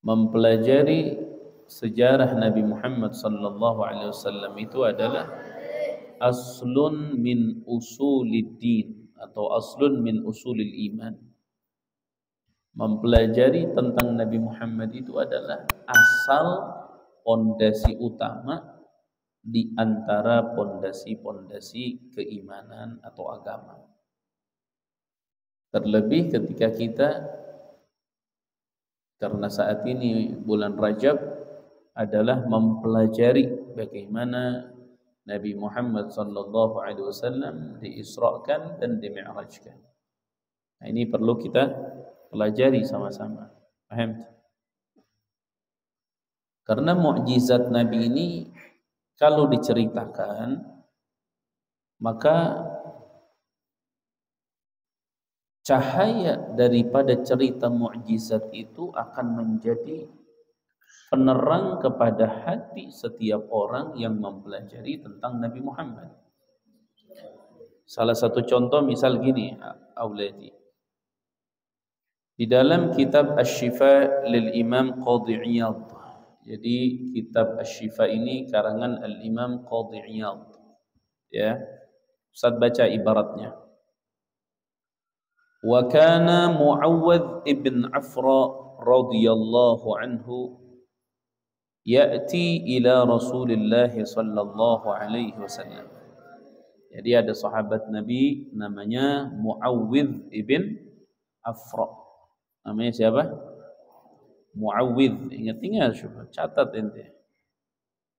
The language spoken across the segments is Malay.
mempelajari sejarah Nabi Muhammad sallallahu alaihi wasallam itu adalah aslun min usuliddin atau aslun min usulil iman. Mempelajari tentang Nabi Muhammad itu adalah asal pondasi utama di antara pondasi-pondasi keimanan atau agama. Terlebih ketika kita, karena saat ini bulan Rajab adalah mempelajari bagaimana Nabi Muhammad sallallahu alaihi wasallam diisrakan dan dimi'rajkan. Nah, ini perlu kita pelajari sama-sama. Paham? Karena mukjizat Nabi ini kalau diceritakan, maka cahaya daripada cerita mukjizat itu akan menjadi penerang kepada hati setiap orang yang mempelajari tentang Nabi Muhammad. Salah satu contoh misal gini, auladi. Di dalam kitab Asy-Syifa lil Imam Qadhi Iyadh. Jadi kitab Asy-Syifa ini karangan Al-Imam Qadhi Iyadh. Ya. Ustaz baca ibaratnya. Wa kana Mu'awwadh ibn Afra radhiyallahu anhu ya'ti ila Rasulillah sallallahu alaihi wasallam. Jadi ada sahabat Nabi namanya Mu'awwidh ibn Afra. Namanya siapa? Mu'awwidh. Ingat-ingat, catat ente.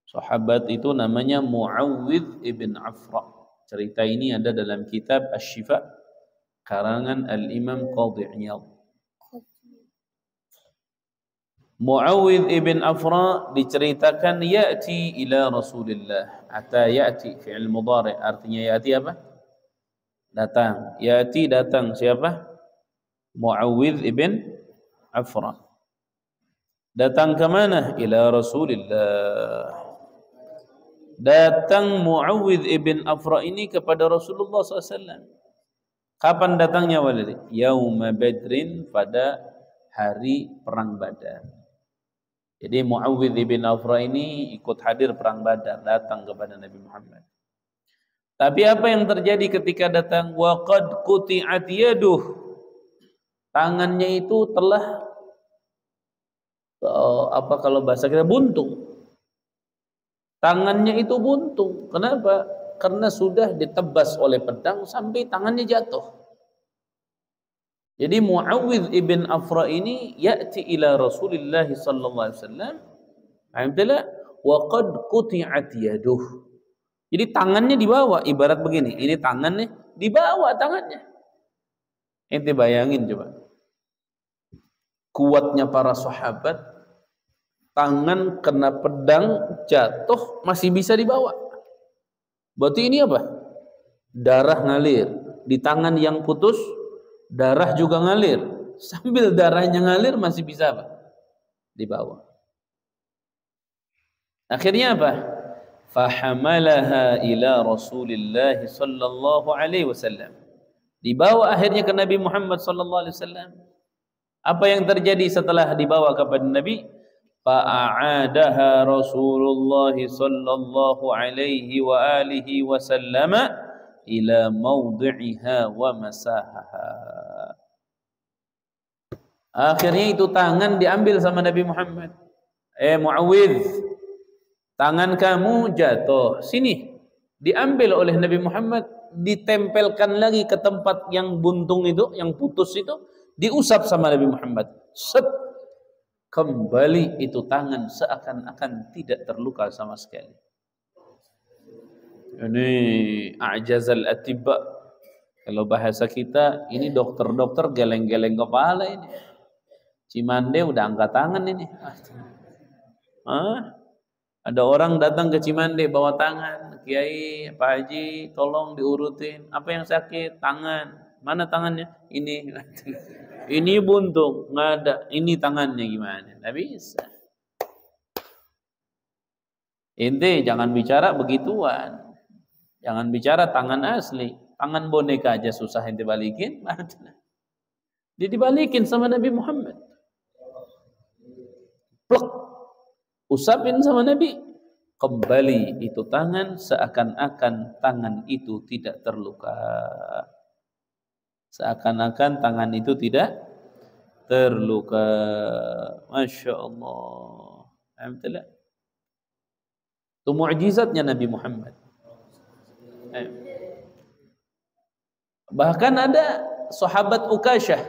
Sahabat itu namanya Mu'awwidh ibn Afra. Cerita ini ada dalam kitab Asy-Syifa karangan Al-Imam Qadhi Iyadh. Mu'awwidh ibn Afra diceritakan ya'ti ila Rasulillah. Ata ya'ti fi'il mudhari', artinya ya'ti apa? Datang. Ya'ti datang siapa? Mu'awwidh ibn Afra. Datang ke mana? Ila Rasulillah. Datang Mu'awwidh ibn Afra ini kepada Rasulullah SAW. Kapan datangnya walidi? Yauma Badrin, pada hari perang Badar. Jadi Mu'awwidh ibn Afra ini ikut hadir perang Badar, datang kepada Nabi Muhammad. Tapi apa yang terjadi ketika datang? Wa qad quti'at yaduh. Tangannya itu telah apa kalau bahasa kita buntung. Tangannya itu buntung. Kenapa? Karena sudah ditebas oleh pedang sampai tangannya jatuh. Jadi Mu'awwidh ibn Afra ini ya'ti ila Rasulillah sallallahu alaihi wasallam. Alhamdulillah wa qad quti'at yaduh. Jadi tangannya dibawa, ibarat begini. Ini tangannya dibawa tangannya. Ente bayangin coba. Kuatnya para sahabat, tangan kena pedang jatuh masih bisa dibawa. Berarti ini apa? Darah ngalir. Di tangan yang putus, darah juga ngalir. Sambil darahnya ngalir masih bisa apa? Dibawa. Akhirnya apa? Fahamalaha ila Rasulillah sallallahu alaihi wasallam. Dibawa akhirnya ke Nabi Muhammad sallallahu alaihi wasallam. Apa yang terjadi setelah dibawa kepada Nabi? Fa'adaha Rasulullah sallallahu alaihi wa alihi wasallam ila mawdi'iha wa masahaha. Akhirnya itu tangan diambil sama Nabi Muhammad. Mu'awwidh, tangan kamu jatuh. Sini. Diambil oleh Nabi Muhammad, ditempelkan lagi ke tempat yang buntung itu, yang putus itu, diusap sama Nabi Muhammad. Set. Kembali itu tangan seakan-akan tidak terluka sama sekali. Ini a'jazal atibba. Kalau bahasa kita, ini dokter-dokter geleng-geleng kepala ini. Cimande udah angkat tangan ini. Ada orang datang ke Cimande bawa tangan. Kiai, Pak Haji, tolong diurutin. Apa yang sakit? Tangan. Mana tangannya? Ini. Ini buntung, nggak ada. Ini tangannya gimana? Nggak bisa. Ente jangan bicara begituan. Jangan bicara tangan asli. Tangan boneka aja susah ente balikin. Dia dibalikin sama Nabi Muhammad. usapin sama Nabi, kembali itu tangan seakan-akan tangan itu tidak terluka. Seakan-akan tangan itu tidak terluka. Masya Allah. Alhamdulillah. Itu mukjizatnya Nabi Muhammad. Bahkan ada sahabat Ukasyah.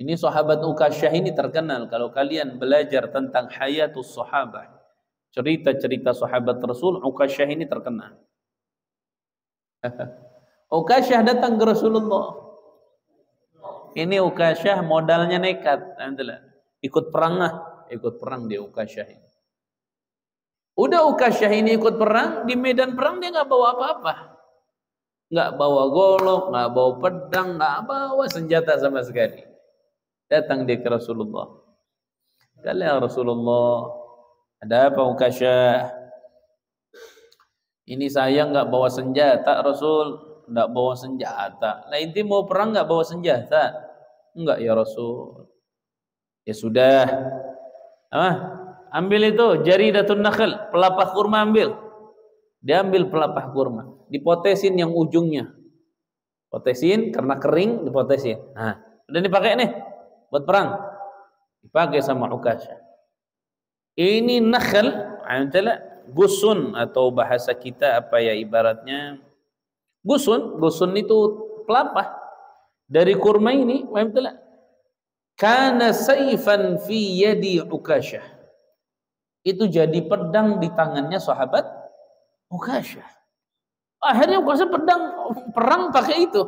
Ini sahabat Ukasyah ini terkenal. Kalau kalian belajar tentang hayatus sahabah, cerita-cerita sahabat Rasul, Ukasyah ini terkenal. Ukasyah datang ke Rasulullah. Ini Ukasyah modalnya nekat. Ikut perang dia Ukasyah ini. Udah Ukasyah ini ikut perang, di medan perang dia nggak bawa apa-apa. Nggak bawa golok, nggak bawa pedang, nggak bawa senjata sama sekali. Datang dia ke Rasulullah. Kata ya Rasulullah, ada apa Ukasyah? Ini saya nggak bawa senjata Rasul, nggak bawa senjata. Nah inti mau perang nggak bawa senjata? Enggak ya Rasul. Ya sudah, ambil itu jaridatun nakhl, pelapah kurma ambil. Dia ambil pelapah kurma, dipotesin yang ujungnya. Potesin karena kering, dipotesin. Nah, udah dipakai nih buat perang. Dipakai sama Ukasyah. Ini nakhl, gusun atau bahasa kita apa ya ibaratnya? Gusun itu pelapah dari kurma ini. Kana sayfan fi yadi Ukasyah. Itu jadi pedang di tangannya sahabat Ukasyah. Akhirnya Ukasyah perang pakai itu.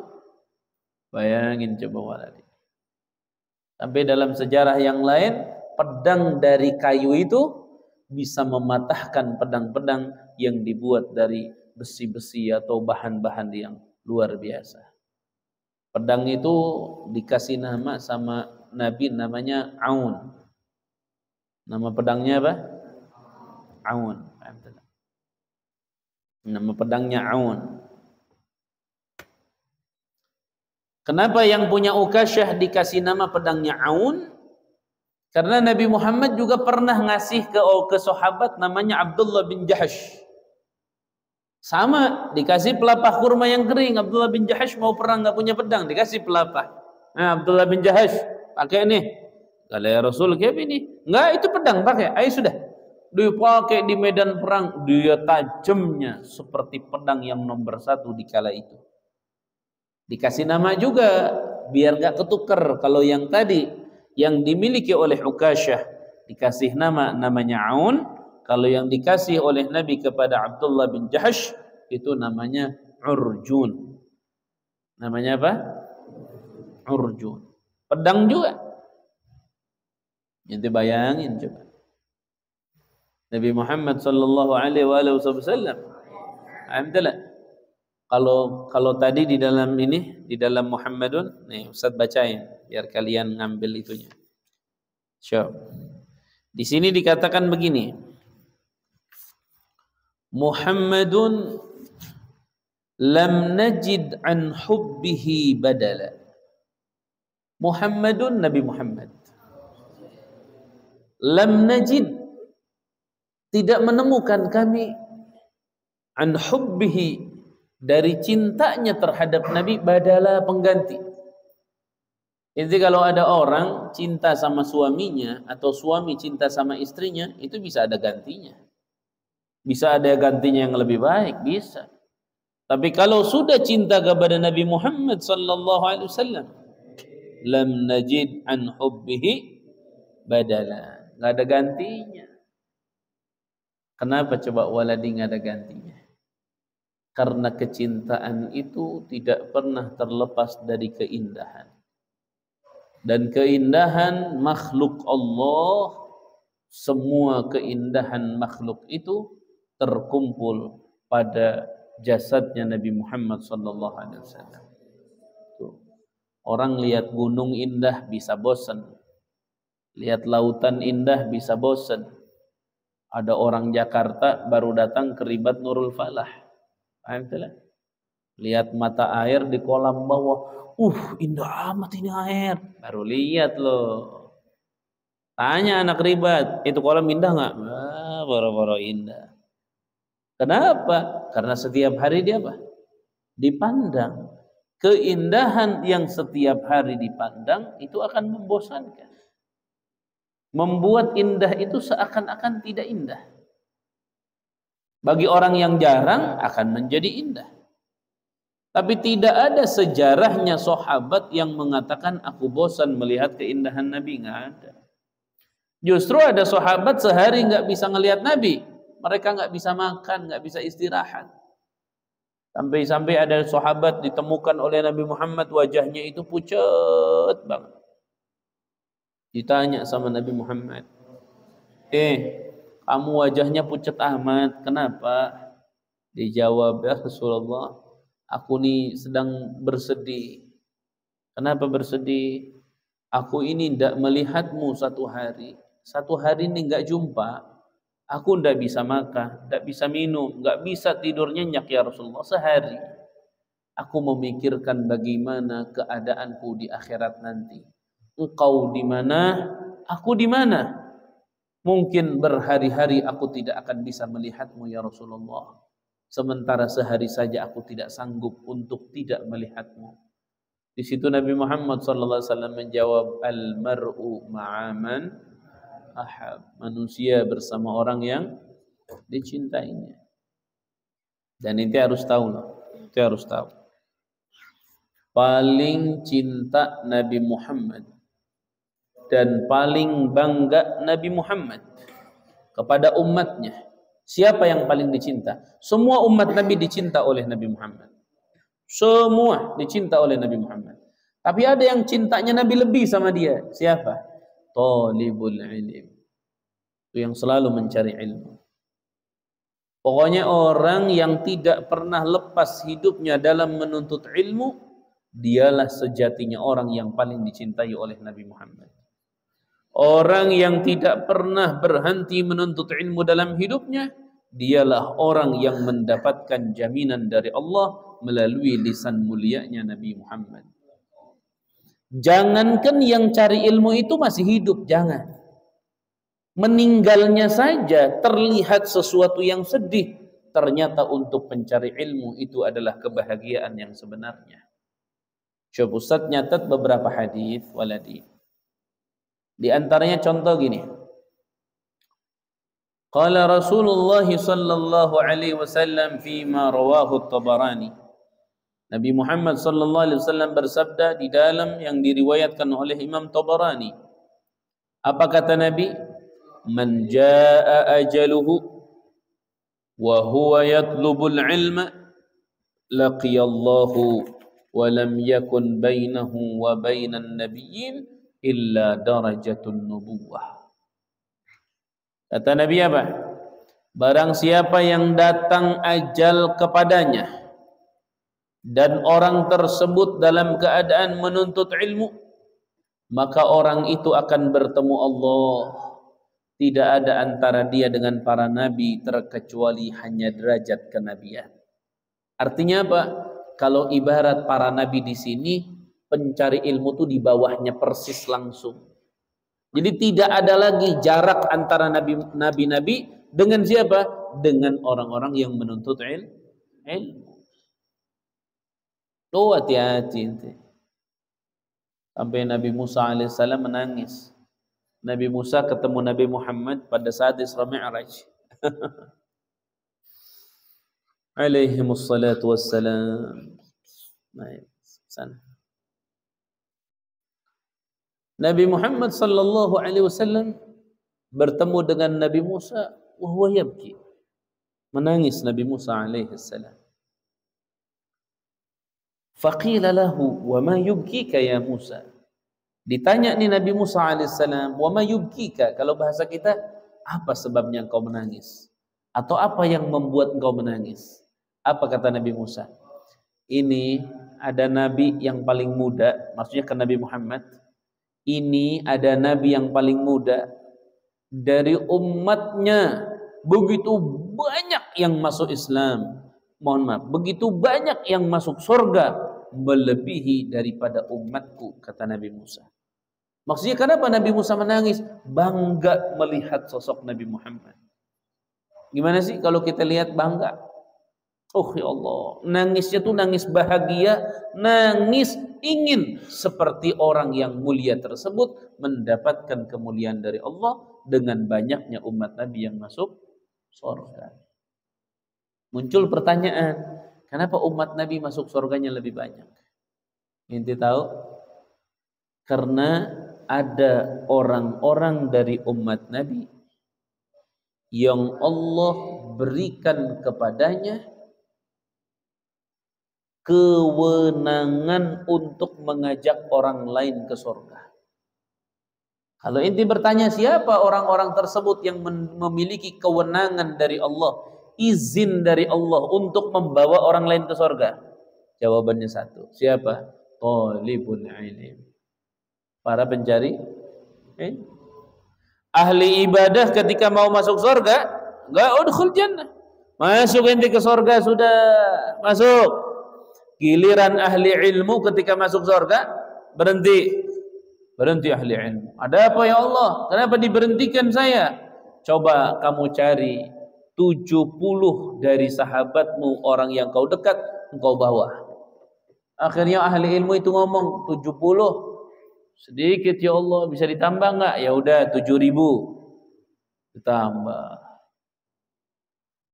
Bayangin coba waladi. Sampai dalam sejarah yang lain, pedang dari kayu itu bisa mematahkan pedang-pedang yang dibuat dari besi-besi atau bahan-bahan yang luar biasa. Pedang itu dikasih nama sama Nabi namanya Aun. Nama pedangnya apa? Aun. Nama pedangnya Aun. Kenapa yang punya Ukasyah dikasih nama pedangnya Aun? Karena Nabi Muhammad juga pernah ngasih ke sahabat namanya Abdullah bin Jahash. Sama, dikasih pelapah kurma yang kering. Abdullah bin Jahash mau perang nggak punya pedang, dikasih pelapah. Nah, Abdullah bin Jahash pakai nih. Kalau ya Rasul kayak ini, enggak itu pedang pakai. Ayo sudah. Dipakai di medan perang, dia tajamnya seperti pedang yang nomor 1 di kala itu. Dikasih nama juga biar gak ketukar. Kalau yang tadi yang dimiliki oleh Ukasyah dikasih namanya Aun. Kalau yang dikasih oleh Nabi kepada Abdullah bin Jahash itu namanya Urjun. Namanya apa? Urjun. Pedang juga. Jadi bayangin coba. Nabi Muhammad sallallahu alaihi wasallam. Alhamdulillah. Kalau tadi di dalam Muhammadun, nih Ustaz bacain biar kalian ngambil itunya. Di sini dikatakan begini. Muhammadun lam najid an hubbihi badala. Muhammadun Nabi Muhammad. Lam najid, tidak menemukan kami an hubbihi, dari cintanya terhadap Nabi badala pengganti. Jadi kalau ada orang cinta sama suaminya atau suami cinta sama istrinya, itu bisa ada gantinya. Bisa ada gantinya yang lebih baik, bisa. Tapi kalau sudah cinta kepada Nabi Muhammad sallallahu alaihi wasallam, lam najid an hubbihi badala. Enggak ada gantinya. Kenapa coba waladi enggak ada gantinya? Karena kecintaan itu tidak pernah terlepas dari keindahan. Dan keindahan makhluk Allah, semua keindahan makhluk itu terkumpul pada jasadnya Nabi Muhammad sallallahu alaihi wasallam. Orang lihat gunung indah bisa bosan. Lihat lautan indah bisa bosan. Ada orang Jakarta baru datang ke Ribat Nurul Falah. Lihat mata air di kolam bawah, indah amat ini air. Baru lihat loh. Tanya anak ribat, itu kolam indah nggak? Boro-boro indah. Kenapa? Karena setiap hari dia apa? Dipandang. Keindahan yang setiap hari dipandang itu akan membosankan. Membuat indah itu seakan-akan tidak indah. Bagi orang yang jarang akan menjadi indah. Tapi tidak ada sejarahnya sahabat yang mengatakan aku bosan melihat keindahan Nabi, nggak ada. Justru ada sahabat sehari nggak bisa ngelihat Nabi, mereka nggak bisa makan, nggak bisa istirahat. Sampai-sampai ada sahabat ditemukan oleh Nabi Muhammad wajahnya itu pucat banget. Ditanya sama Nabi Muhammad, kamu wajahnya pucat amat, kenapa? Dijawab, ya Rasulullah, aku ini sedang bersedih. Kenapa bersedih? Aku ini tidak melihatmu satu hari. Satu hari ini nggak jumpa, aku ndak bisa makan, ndak bisa minum, nggak bisa tidur nyenyak ya Rasulullah sehari. Aku memikirkan bagaimana keadaanku di akhirat nanti. Engkau di mana? Aku di mana? Mungkin berhari-hari aku tidak akan bisa melihatmu ya Rasulullah. Sementara sehari saja aku tidak sanggup untuk tidak melihatmu. Di situ Nabi Muhammad SAW menjawab, al-mar'u ma'aman ahab, manusia bersama orang yang dicintainya. Dan itu harus tahu, itu harus tahu. Paling cinta Nabi Muhammad dan paling bangga Nabi Muhammad kepada umatnya. Siapa yang paling dicinta? Semua umat Nabi dicinta oleh Nabi Muhammad. Semua dicinta oleh Nabi Muhammad. Tapi ada yang cintanya Nabi lebih sama dia. Siapa? Talibul ilm, itu yang selalu mencari ilmu. Pokoknya orang yang tidak pernah lepas hidupnya dalam menuntut ilmu, dialah sejatinya orang yang paling dicintai oleh Nabi Muhammad. Orang yang tidak pernah berhenti menuntut ilmu dalam hidupnya, dialah orang yang mendapatkan jaminan dari Allah melalui lisan mulianya Nabi Muhammad. Jangankan yang cari ilmu itu masih hidup, jangan. Meninggalnya saja terlihat sesuatu yang sedih. Ternyata untuk pencari ilmu itu adalah kebahagiaan yang sebenarnya. Coba Ustaz nyatat beberapa hadis waladi. Di antaranya contoh gini. Qala Rasulullah sallallahu alaihi wasallam fima rawahu at-Tabarani. Nabi Muhammad sallallahu alaihi wasallam bersabda di dalam yang diriwayatkan oleh Imam Tabarani. Apa kata Nabi? Man jaa ajaluhu wa huwa yatlubul ilma laqiyallahu wa lam yakun bainahu wa bainan nabiyyin illa darajatun nubuwah. Kata Nabi apa? Barang siapa yang datang ajal kepadanya dan orang tersebut dalam keadaan menuntut ilmu, maka orang itu akan bertemu Allah. Tidak ada antara dia dengan para nabi terkecuali hanya derajat kenabian. Artinya apa? Kalau ibarat para nabi di sini, pencari ilmu itu di bawahnya persis langsung. Jadi tidak ada lagi jarak antara nabi-nabi dengan siapa? Dengan orang-orang yang menuntut ilmu. Oh, hati-hati ente. Sampai Nabi Musa alaihissalam menangis. Nabi Musa ketemu Nabi Muhammad pada saat Isra Mi'raj. Alaihimus salatu wassalam. Baik, sana. Nabi Muhammad sallallahu alaihi wasallam bertemu dengan Nabi Musa wa huwa yabki. Menangis Nabi Musa alaihi salam. Faqila lahu wa ma yubkika ya Musa. Ditanya nih Nabi Musa alaihissalam, wa ma yubkika, kalau bahasa kita, apa sebabnya engkau menangis? Atau apa yang membuat engkau menangis? Apa kata Nabi Musa? Ini ada nabi yang paling muda, maksudnya ke Nabi Muhammad. Ini ada nabi yang paling muda dari umatnya. Begitu banyak yang masuk Islam. Mohon maaf, begitu banyak yang masuk surga, melebihi daripada umatku, kata Nabi Musa. Maksudnya kenapa Nabi Musa menangis? Bangga melihat sosok Nabi Muhammad. Gimana sih kalau kita lihat bangga? Oh ya Allah, nangisnya tuh nangis bahagia, nangis ingin seperti orang yang mulia tersebut mendapatkan kemuliaan dari Allah dengan banyaknya umat Nabi yang masuk surga. Muncul pertanyaan, kenapa umat Nabi masuk surganya lebih banyak? Ente tahu? Karena ada orang-orang dari umat Nabi yang Allah berikan kepadanya kewenangan untuk mengajak orang lain ke surga. Kalau inti bertanya siapa orang-orang tersebut yang memiliki kewenangan dari Allah, izin dari Allah untuk membawa orang lain ke surga? Jawabannya satu. Siapa? Talibul ilm. Para pencari ilmu. Ahli ibadah ketika mau masuk surga, enggak udkhul jannah. Masuk inti ke surga sudah, masuk. Giliran ahli ilmu ketika masuk surga berhenti ahli ilmu. Ada apa ya Allah? Kenapa diberhentikan saya? Coba kamu cari 70 dari sahabatmu, orang yang kau dekat, engkau bawa. Akhirnya ahli ilmu itu ngomong 70 sedikit ya Allah, bisa ditambah enggak? Ya udah 7.000 ditambah.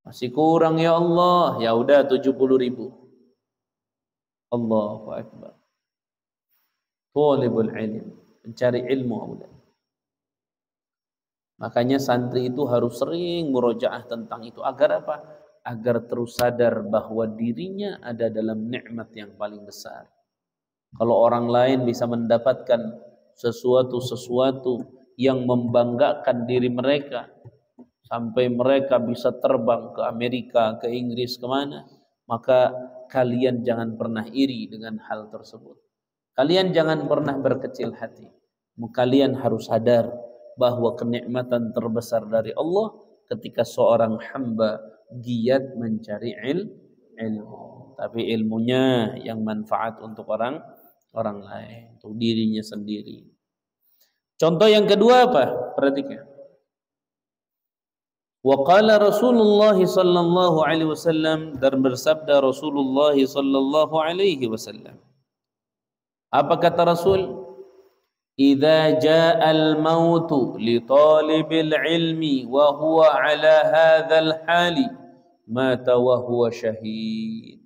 Masih kurang ya Allah, ya udah 70.000. Allahu Akbar. Talibul ilm, mencari ilmu awal. Makanya santri itu harus sering murojaah tentang itu. Agar apa? Agar terus sadar bahwa dirinya ada dalam nikmat yang paling besar. Kalau orang lain bisa mendapatkan sesuatu yang membanggakan diri mereka, sampai mereka bisa terbang ke Amerika, ke Inggris, kemana, maka kalian jangan pernah iri dengan hal tersebut. Kalian jangan pernah berkecil hati. Kalian harus sadar bahwa kenikmatan terbesar dari Allah ketika seorang hamba giat mencari ilmu. Tapi ilmunya yang manfaat untuk orang lain, untuk dirinya sendiri. Contoh yang kedua apa? Perhatikan. Wa qala Rasulullah sallallahu alaihi wasallam, dan bersabda Rasulullah sallallahu alaihi wasallam. Apa kata Rasul? Idza ja'al mautu li talibil ilmi wa huwa ala hadzal hali mata wa huwa syahid.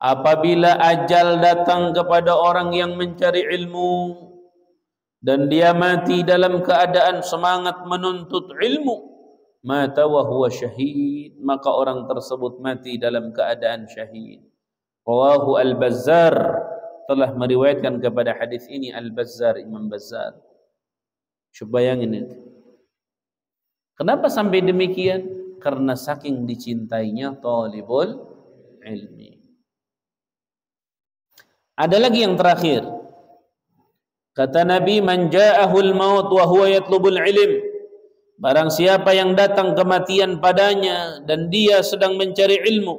Apabila ajal datang kepada orang yang mencari ilmu dan dia mati dalam keadaan semangat menuntut ilmu, mata wa huwa syahid, maka orang tersebut mati dalam keadaan syahid. Rawahu Al-Bazzar, telah meriwayatkan kepada hadis ini Al-Bazzar, Imam Bazzar. Coba bayangin itu. Kenapa sampai demikian? Karena saking dicintainya talibul ilmi. Ada lagi yang terakhir. Kata Nabi, man ja'ahul maut wa huwa yatlubul ilm. Barang siapa yang datang kematian padanya dan dia sedang mencari ilmu,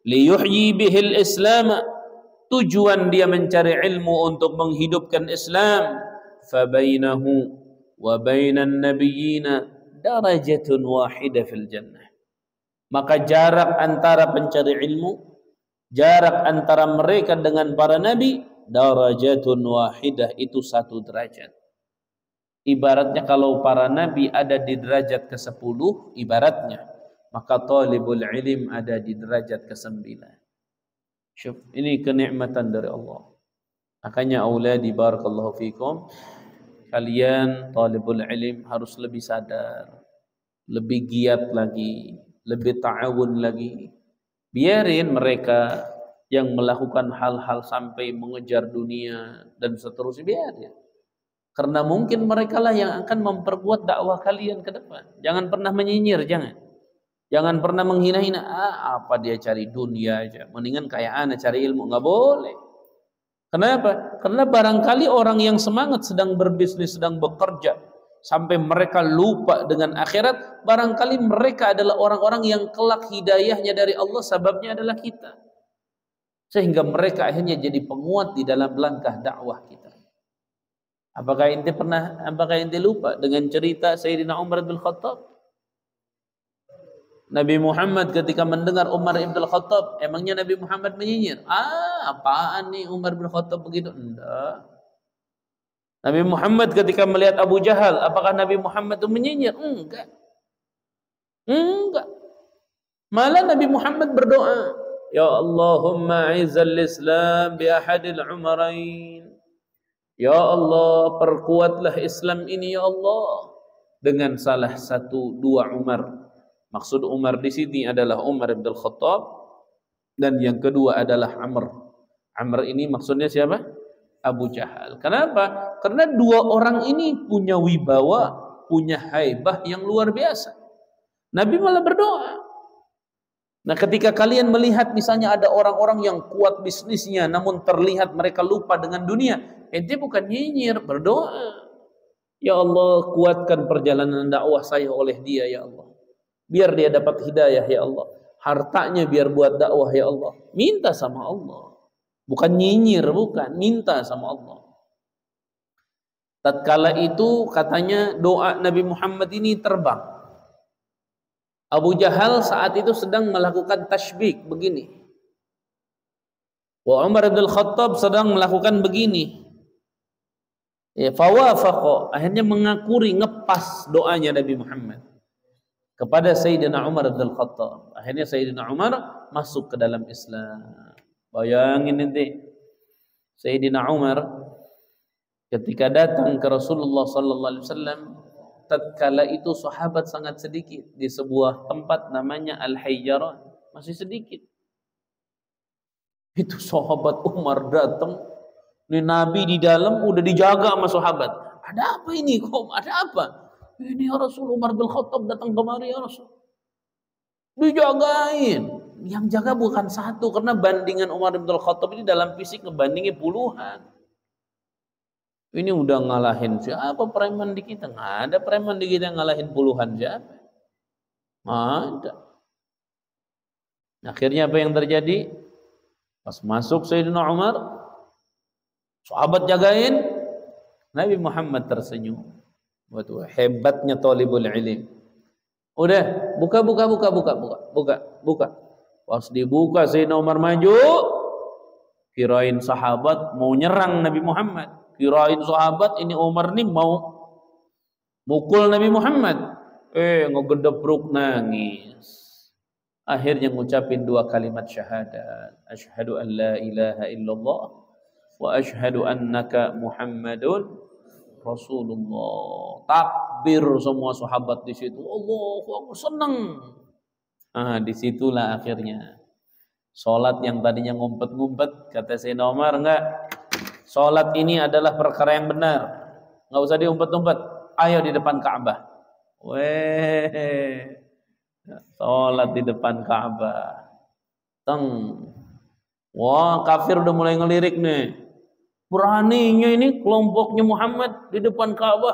liyuhyi bihil islam, tujuan dia mencari ilmu untuk menghidupkan Islam, fabainahu wa bainan nabiyyina darajatun wahidah fil jannah. Maka jarak antara pencari ilmu, jarak antara mereka dengan para nabi, darajatun wahidah, itu 1 derajat. Ibaratnya kalau para nabi ada di derajat ke-10 ibaratnya, maka talibul ilm ada di derajat ke-9. Syuf, ini kenikmatan dari Allah. Makanya auladi barakallahu fikum, kalian talibul ilm harus lebih sadar, lebih giat lagi, lebih ta'awun lagi. Biarin mereka yang melakukan hal-hal sampai mengejar dunia dan seterusnya, biarin. Karena mungkin mereka lah yang akan memperkuat dakwah kalian ke depan. Jangan pernah menyinyir, jangan. Jangan pernah menghina-hina. Apa dia cari dunia aja, mendingan kayak ana cari ilmu. Nggak boleh. Kenapa? Karena barangkali orang yang semangat sedang berbisnis, sedang bekerja, sampai mereka lupa dengan akhirat, barangkali mereka adalah orang-orang yang kelak hidayahnya dari Allah, sebabnya adalah kita. Sehingga mereka akhirnya jadi penguat di dalam langkah dakwah kita. Apakah ente lupa dengan cerita Sayyidina Umar bin Khattab? Nabi Muhammad ketika mendengar Umar bin Khattab, emangnya Nabi Muhammad menyinyir? Apaan nih Umar bin Khattab begitu? Enggak. Nabi Muhammad ketika melihat Abu Jahal, apakah Nabi Muhammad itu menyinyir? Enggak. Enggak. Malah Nabi Muhammad berdoa, Ya Allahumma izzal Islam bi ahadil umarain. Ya Allah, perkuatlah Islam ini ya Allah dengan salah satu dua Umar. Maksud Umar di sini adalah Umar bin Khattab dan yang kedua adalah Amr. Amr ini maksudnya siapa? Abu Jahal. Kenapa? Karena dua orang ini punya wibawa, punya haibah yang luar biasa. Nabi malah berdoa. Nah, ketika kalian melihat misalnya ada orang-orang yang kuat bisnisnya namun terlihat mereka lupa dengan dunia, ente bukan nyinyir, berdoa. Ya Allah, kuatkan perjalanan dakwah saya oleh dia ya Allah. Biar dia dapat hidayah ya Allah. Hartanya biar buat dakwah ya Allah. Minta sama Allah. Bukan nyinyir, bukan. Minta sama Allah. Tatkala itu katanya doa Nabi Muhammad ini terbang. Abu Jahal saat itu sedang melakukan tashbik begini. Wa Umar bin Khattab sedang melakukan begini. Ya, fawafaqa, akhirnya mengakuri, ngepas doanya Nabi Muhammad kepada Sayyidina Umar bin Khattab. Akhirnya Sayyidina Umar masuk ke dalam Islam. Bayangin nanti Sayyidina Umar ketika datang ke Rasulullah sallallahu alaihi wasallam, tatkala itu sahabat sangat sedikit di sebuah tempat namanya Al-Hijran, masih sedikit. Itu sahabat Umar datang, ini Nabi di dalam udah dijaga sama sahabat. Ada apa ini? Kok ada apa? Ini ya Rasul, Umar bin Khattab datang kemari ya Rasul. Dijagain. Yang jaga bukan satu, karena bandingan Umar bin Khattab ini dalam fisik ngebandingin puluhan. Ini udah ngalahin siapa preman di kita? Nggak ada preman di kita yang ngalahin puluhan siapa? Nggak ada. Akhirnya apa yang terjadi? Pas masuk Sayyidina Umar, sahabat jagain, Nabi Muhammad tersenyum. Waduh, hebatnya talibul ilm. Udah, buka. Pas dibuka Sayyidina Umar maju, kirain sahabat mau nyerang Nabi Muhammad. Kirain sahabat ini Umar nih mau mukul Nabi Muhammad. Ngegedebruk nangis. Akhirnya ngucapin dua kalimat syahadat. Asyhadu an la ilaha illallah wa asyhadu annaka Muhammadun Rasulullah. Takbir semua sahabat di situ. Allahu Akbar, senang. Disitulah akhirnya salat yang tadinya ngumpet-ngumpet, kata Sayyidina Umar, enggak. Salat ini adalah perkara yang benar. Enggak usah diumpet-umpet. Ayo di depan Ka'bah. Salat di depan Ka'bah. Wah, kafir udah mulai ngelirik nih. Beraninya ini kelompoknya Muhammad di depan Ka'bah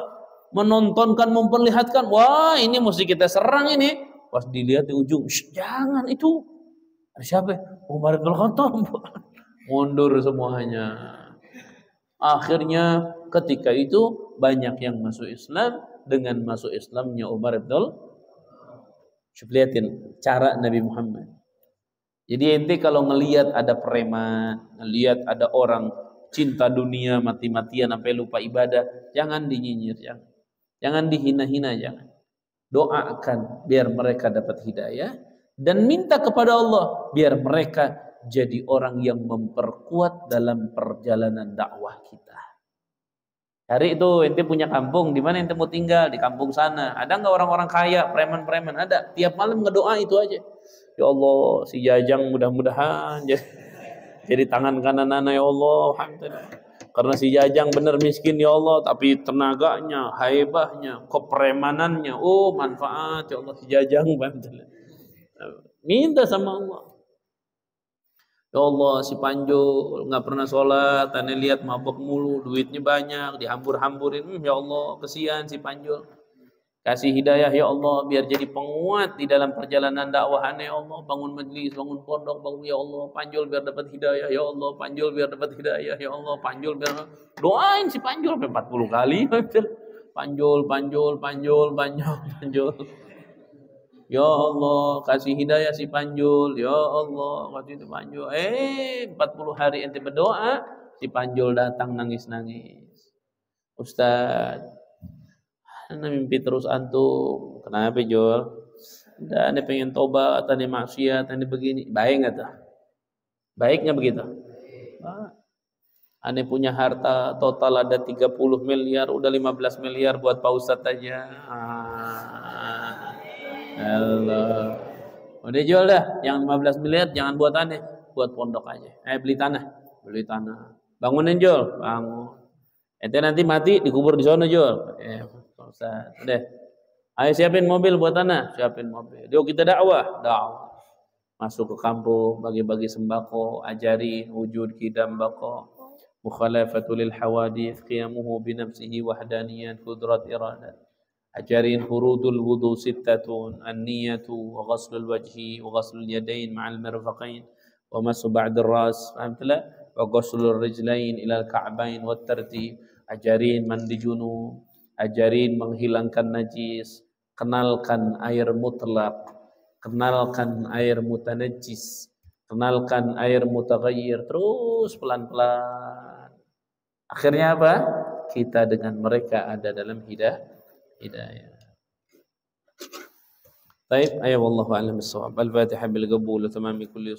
menontonkan, memperlihatkan. Wah, ini mesti kita serang ini. Pas dilihat di ujung, jangan itu. Ada siapa? Umar bin Khattab. Mundur semuanya. Akhirnya ketika itu banyak yang masuk Islam dengan masuk Islamnya Umar bin Khattab. Lihatin cara Nabi Muhammad. Jadi ente kalau ngelihat ada preman, ngelihat ada orang cinta dunia mati-matian sampai lupa ibadah, jangan dinyinyir, jangan dihina-hina, jangan. Doakan biar mereka dapat hidayah dan minta kepada Allah biar mereka jadi orang yang memperkuat dalam perjalanan dakwah kita. Hari itu ente punya kampung, di mana ente mau tinggal? Di kampung sana. Ada nggak orang-orang kaya, preman-preman? Ada. Tiap malam ngedoa itu aja. Ya Allah, si Jajang mudah-mudahan jadi tangan kanan anak ya Allah. Alhamdulillah. Karena si Jajang benar miskin ya Allah, tapi tenaganya, haibahnya, kepremanannya, manfaat ya Allah si Jajang. Alhamdulillah. Minta sama Allah. Ya Allah, si Panjul nggak pernah sholat, aneh lihat mabok mulu, duitnya banyak, dihambur-hamburin. Ya Allah, kesian si Panjul. Kasih hidayah ya Allah, biar jadi penguat di dalam perjalanan dakwah aneh ya Allah. Bangun majlis, bangun pondok, bangun ya Allah. Panjul biar dapat hidayah ya Allah. Panjul biar dapat hidayah ya Allah. Panjul biar doain si Panjul sampai 40 kali. Panjul, panjul, panjul, panjul, panjul. Ya Allah, kasih hidayah si Panjul. Ya Allah, kasih itu Panjul. 40 hari ente berdoa, si Panjul datang nangis-nangis. Ustaz, ana mimpi terus antum. Kenapa, Jol? Dan ane pengen tobat, ane maksiat, ane begini. Baik enggak tuh? Baik enggak begitu? Ane punya harta total ada 30 miliar, udah 15 miliar buat Pak Ustadz aja. Allah. Udah jual dah, yang 15 miliar jangan buat aneh, buat pondok aja. Beli tanah. Bangunin Jol, bangun. Ente nanti mati dikubur di sana Jol. Ustaz, udah. Ayo siapin mobil buat tanah, siapin mobil. Yuk kita dakwah. Masuk ke kampung, bagi-bagi sembako, ajari wujud kidam bako, mukhalafatul lil hawadith, qiyamuhu bi nafsihi wahdaniyat, qudrat iradat. Ajarin furudul wudu sittatun, an-niyatu wa ghaslul wajhi wa ghaslul yadain ma'al mirfaqain wa masu ba'd ar-ras. Fahamtlah? Wa ghaslul rijlain ila al-ka'bain wa tartib. Ajarin mandi junub, ajarin menghilangkan najis, kenalkan air mutlak, kenalkan air mutanajjis, kenalkan air mutaghayyir, terus pelan-pelan. Akhirnya apa? Kita dengan mereka ada dalam hidayah. Baik, ayo wallahu a'lam bissawab. Al-Fatihah bil qabul wa tamami kulli